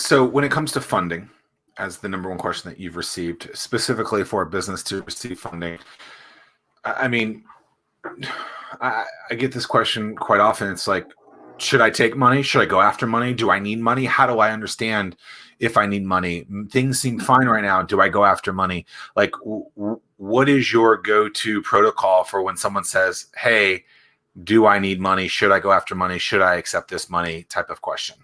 So when it comes to funding, as the number one question that you've received, specifically for a business to receive funding, I mean, I get this question quite often. It's like, should I take money? Should I go after money? Do I need money? How do I understand if I need money? Things seem fine right now. Do I go after money? Like, what is your go-to protocol for when someone says, hey, do I need money? Should I go after money? Should I accept this money type of question?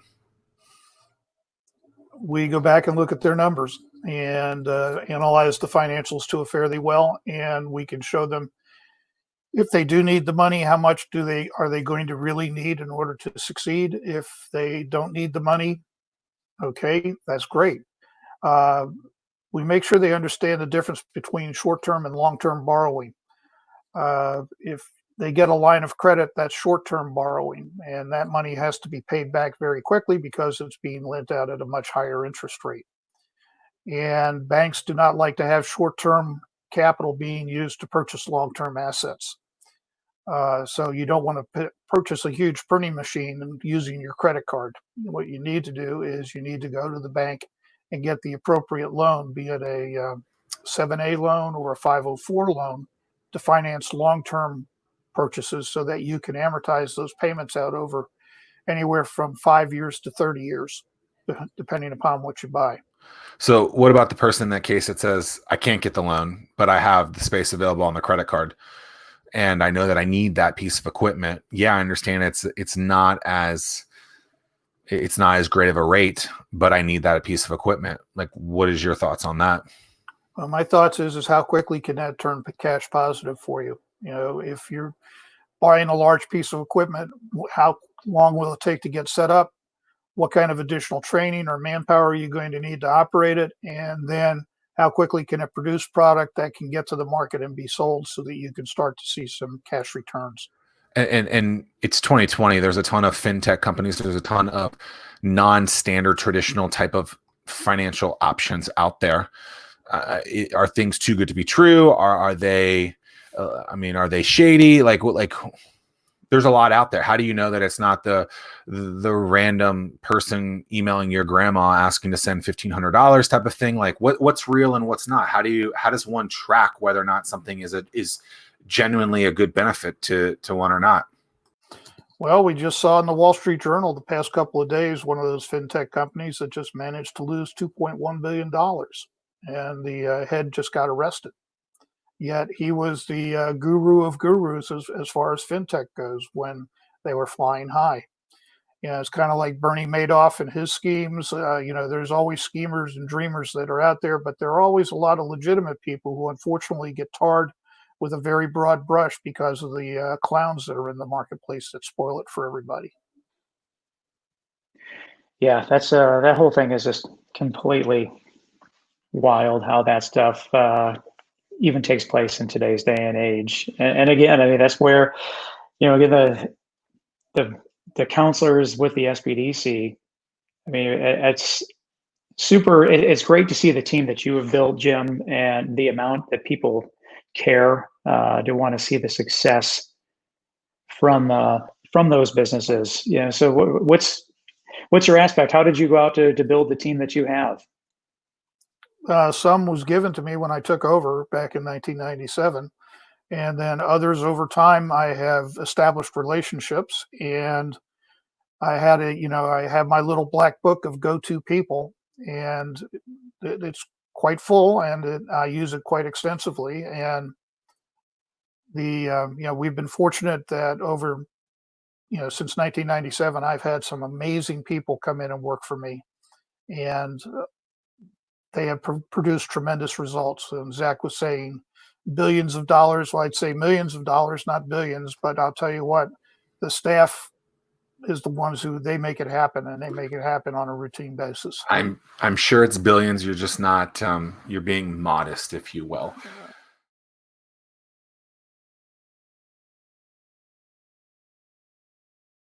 We go back and look at their numbers and analyze the financials to a fairly well, and we can show them if they do need the money, how much are they going to really need in order to succeed? If they don't need the money, okay, that's great. We make sure they understand the difference between short-term and long-term borrowing. If they get a line of credit, that's short-term borrowing, and that money has to be paid back very quickly because it's being lent out at a much higher interest rate. And banks do not like to have short-term capital being used to purchase long-term assets. So you don't want to purchase a huge printing machine and using your credit card. What you need to do is you need to go to the bank and get the appropriate loan, be it a 7A loan or a 504 loan, to finance long-term purchases so that you can amortize those payments out over anywhere from 5 years to 30 years, depending upon what you buy. So what about the person in that case that says, I can't get the loan, but I have the space available on the credit card, and I know that I need that piece of equipment? Yeah, I understand it's not as great of a rate, but I need that piece of equipment. Like, what is your thoughts on that? Well, my thoughts is how quickly can that turn cash positive for you? You know, if you're buying a large piece of equipment, how long will it take to get set up? What kind of additional training or manpower are you going to need to operate it? And then how quickly can it produce product that can get to the market and be sold so that you can start to see some cash returns? And it's 2020. There's a ton of fintech companies. There's a ton of non-standard traditional type of financial options out there. Are things too good to be true? Are they? Are they shady? Like there's a lot out there. How do you know that it's not the random person emailing your grandma asking to send $1,500 type of thing? Like what's real and what's not? How does one track whether or not something is genuinely a good benefit to one or not? Well, we just saw in the Wall Street Journal the past couple of days, one of those fintech companies that just managed to lose $2.1 billion, and the head just got arrested. Yet he was the guru of gurus as far as fintech goes when they were flying high. You know, it's kind of like Bernie Madoff and his schemes. There's always schemers and dreamers that are out there, but there are always a lot of legitimate people who unfortunately get tarred with a very broad brush because of the clowns that are in the marketplace that spoil it for everybody. Yeah, that's that whole thing is just completely wild how that stuff even takes place in today's day and age. And again, I mean, that's where, again, the counselors with the SBDC, I mean, it's super, it's great to see the team that you have built, Jim, and the amount that people care to want to see the success from those businesses. Yeah. So what's your aspect? How did you go out to build the team that you have? Some was given to me when I took over back in 1997. And then others over time, I have established relationships, and I have my little black book of go-to people, and it's quite full, and I use it quite extensively. And we've been fortunate that over, since 1997, I've had some amazing people come in and work for me, and they have produced tremendous results. And Zach was saying billions of dollars. Well, I'd say millions of dollars, not billions, but I'll tell you what, the staff is the ones who they make it happen, and they make it happen on a routine basis. I'm sure it's billions. You're just not, you're being modest, if you will.